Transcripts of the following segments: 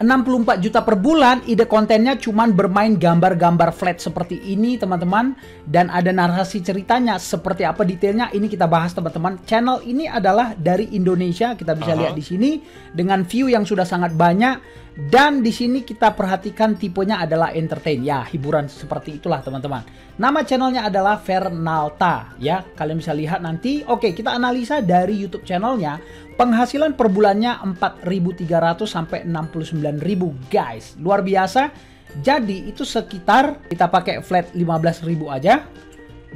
64 juta per bulan, ide kontennya cuman bermain gambar-gambar flat seperti ini teman-teman. Dan ada narasi ceritanya, seperti apa detailnya, ini kita bahas teman-teman. Channel ini adalah dari Indonesia, kita bisa lihat di sini. Dengan view yang sudah sangat banyak. Dan di sini kita perhatikan tipenya adalah entertain, ya hiburan seperti itulah teman-teman. Nama channelnya adalah Fernalta, ya kalian bisa lihat nanti. Oke, kita analisa dari YouTube channelnya. Penghasilan per bulannya 4.300 sampai 69.000 guys, luar biasa. Jadi itu sekitar kita pakai flat 15.000 aja.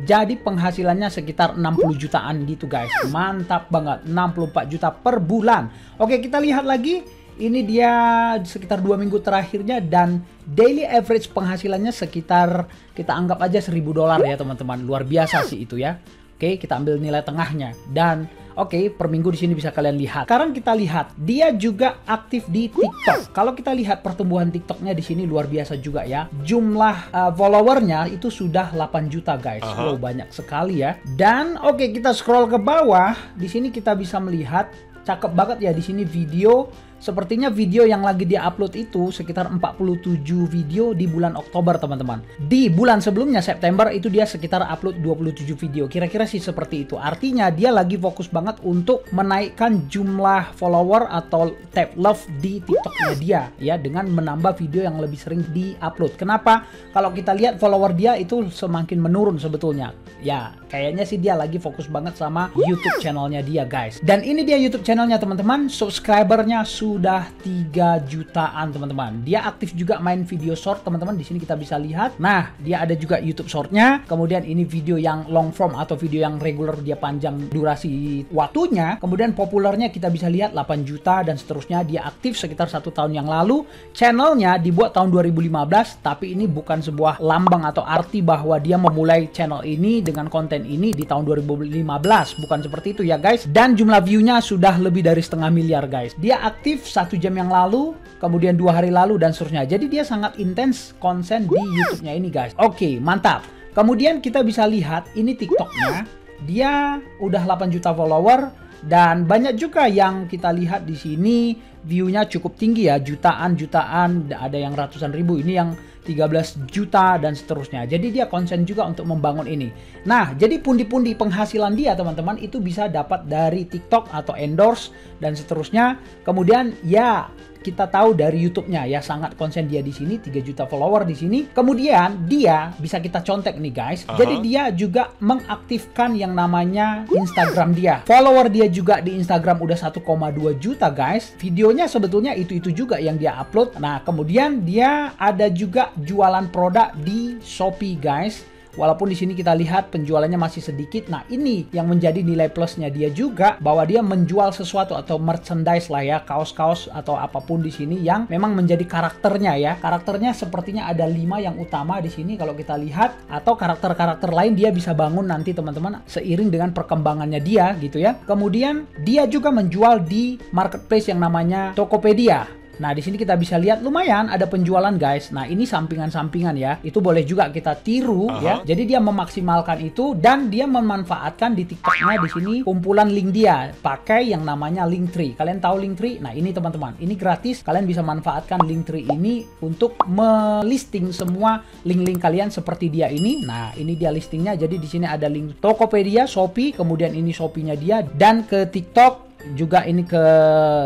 Jadi penghasilannya sekitar 60 jutaan gitu guys. Mantap banget, 64 juta per bulan. Oke, kita lihat lagi. Ini dia sekitar 2 minggu terakhirnya dan daily average penghasilannya sekitar kita anggap aja $1.000 ya teman-teman. Luar biasa sih itu ya. Oke, kita ambil nilai tengahnya dan oke, per minggu di sini bisa kalian lihat. Sekarang kita lihat dia juga aktif di TikTok. Kalau kita lihat pertumbuhan TikToknya di sini luar biasa juga ya. Jumlah followernya itu sudah 8 juta guys. Wow, banyak sekali ya. Dan oke, kita scroll ke bawah. Di sini kita bisa melihat cakep banget ya di sini video. Sepertinya video yang lagi dia upload itu sekitar 47 video di bulan Oktober teman-teman. Di bulan sebelumnya September itu dia sekitar upload 27 video. Kira-kira sih seperti itu. Artinya dia lagi fokus banget untuk menaikkan jumlah follower atau tap love di TikToknya dia ya, dengan menambah video yang lebih sering di-upload. Kenapa? Kalau kita lihat follower dia itu semakin menurun sebetulnya. Ya, kayaknya sih dia lagi fokus banget sama YouTube channelnya dia guys. Dan ini dia YouTube channelnya teman-teman. Subscribernya sudah 3 jutaan teman-teman. Dia aktif juga main video short teman-teman. Di sini kita bisa lihat. Nah, dia ada juga YouTube shortnya. Kemudian ini video yang long form atau video yang regular, dia panjang durasi waktunya. Kemudian populernya kita bisa lihat 8 juta dan seterusnya. Dia aktif sekitar 1 tahun yang lalu. Channelnya dibuat tahun 2015, tapi ini bukan sebuah lambang atau arti bahwa dia memulai channel ini dengan konten ini di tahun 2015. Bukan seperti itu ya guys. Dan jumlah view-nya sudah lebih dari 1,5 miliar guys. Dia aktif 1 jam yang lalu, kemudian 2 hari lalu dan seterusnya. Jadi dia sangat intens konsen di YouTube-nya ini guys. Oke, mantap. Kemudian kita bisa lihat ini TikTok-nya. Dia udah 8 juta follower dan banyak juga yang kita lihat di sini view-nya cukup tinggi ya, jutaan, ada yang ratusan ribu, ini yang 13 juta dan seterusnya. Jadi dia konsen juga untuk membangun ini. Nah, jadi pundi-pundi penghasilan dia teman-teman itu bisa dapat dari TikTok atau endorse dan seterusnya. Kemudian ya kita tahu dari YouTube-nya ya, sangat konsen dia di sini, 3 juta follower di sini. Kemudian dia bisa kita contek nih guys. Jadi dia juga mengaktifkan yang namanya Instagram dia. Follower dia juga di Instagram udah 1,2 juta guys. Videonya sebetulnya itu juga yang dia upload. Nah, kemudian dia ada juga jualan produk di Shopee guys. Walaupun di sini kita lihat penjualannya masih sedikit. Nah, ini yang menjadi nilai plusnya dia juga, bahwa dia menjual sesuatu atau merchandise lah ya, kaos-kaos atau apapun di sini yang memang menjadi karakternya ya. Karakternya sepertinya ada 5 yang utama di sini kalau kita lihat, atau karakter-karakter lain dia bisa bangun nanti teman-teman seiring dengan perkembangannya dia gitu ya. Kemudian dia juga menjual di marketplace yang namanya Tokopedia. Nah, di sini kita bisa lihat lumayan ada penjualan guys. Nah, ini sampingan-sampingan ya. Itu boleh juga kita tiru ya. Jadi dia memaksimalkan itu dan dia memanfaatkan di TikToknya di sini kumpulan link dia pakai yang namanya Linktree. Kalian tahu Linktree? Nah, ini teman-teman, ini gratis. Kalian bisa manfaatkan Linktree ini untuk melisting semua link-link kalian seperti dia ini. Nah, ini dia listingnya. Jadi di sini ada link Tokopedia, Shopee, kemudian ini Shopee-nya dia, dan ke TikTok juga, ini ke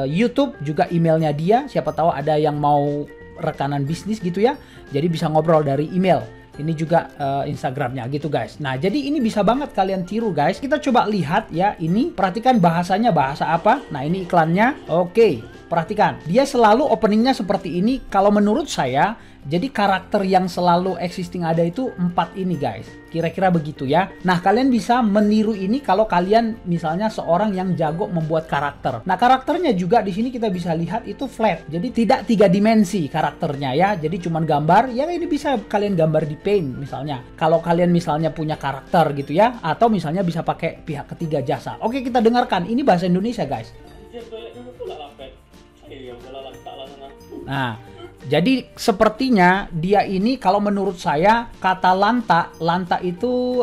YouTube juga, emailnya dia. Siapa tahu ada yang mau rekanan bisnis gitu ya, jadi bisa ngobrol dari email. Ini juga Instagramnya gitu guys. Nah, jadi ini bisa banget kalian tiru guys. Kita coba lihat ya, ini perhatikan bahasanya, bahasa apa. Nah, ini iklannya. Oke, perhatikan dia selalu openingnya seperti ini. Kalau menurut saya, jadi karakter yang selalu existing ada itu 4 ini guys. Kira-kira begitu ya. Nah, kalian bisa meniru ini kalau kalian misalnya seorang yang jago membuat karakter. Nah, karakternya juga di sini kita bisa lihat itu flat. Jadi tidak 3 dimensi karakternya ya. Jadi cuman gambar. Ya, ini bisa kalian gambar di Paint misalnya. Kalau kalian misalnya punya karakter gitu ya, atau misalnya bisa pakai pihak ketiga jasa. Oke, kita dengarkan. Ini bahasa Indonesia guys. Nah, jadi sepertinya dia ini kalau menurut saya kata lanta itu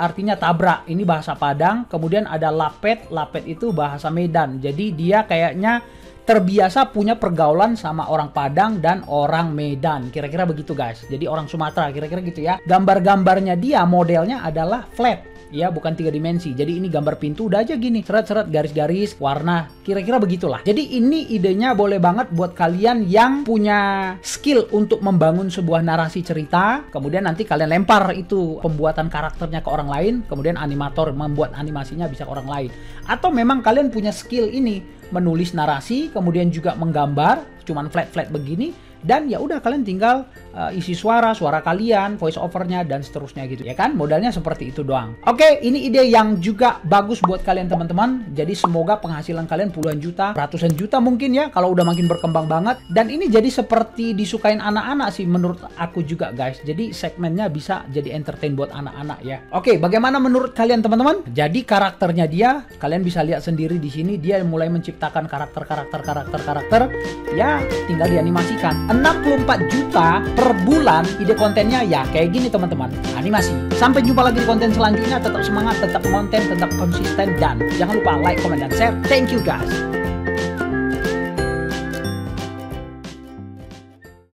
artinya tabrak. Ini bahasa Padang. Kemudian ada lapet itu bahasa Medan. Jadi dia kayaknya terbiasa punya pergaulan sama orang Padang dan orang Medan. Kira-kira begitu guys. Jadi orang Sumatera kira-kira gitu ya. Gambar-gambarnya dia modelnya adalah flat. Ya, bukan 3 dimensi. Jadi ini gambar pintu udah aja gini, seret-seret, garis-garis, warna, kira-kira begitulah. Jadi ini idenya boleh banget buat kalian yang punya skill untuk membangun sebuah narasi cerita, kemudian nanti kalian lempar itu pembuatan karakternya ke orang lain, kemudian animator membuat animasinya bisa ke orang lain. Atau memang kalian punya skill ini, menulis narasi, kemudian juga menggambar, cuman flat-flat begini, dan ya udah kalian tinggal isi suara kalian, voice overnya dan seterusnya gitu ya kan. Modalnya seperti itu doang. Oke, ini ide yang juga bagus buat kalian teman-teman. Jadi semoga penghasilan kalian puluhan juta, ratusan juta mungkin ya kalau udah makin berkembang banget. Dan ini jadi seperti disukain anak-anak sih menurut aku juga guys. Jadi segmennya bisa jadi entertain buat anak-anak ya. Oke, bagaimana menurut kalian teman-teman? Jadi karakternya dia, kalian bisa lihat sendiri di sini dia mulai menciptakan karakter ya tinggal dianimasikan. 64 juta per bulan ide kontennya ya kayak gini teman-teman, animasi. Sampai jumpa lagi di konten selanjutnya, tetap semangat, tetap konten, tetap konsisten, dan jangan lupa like, comment, dan share. Thank you guys.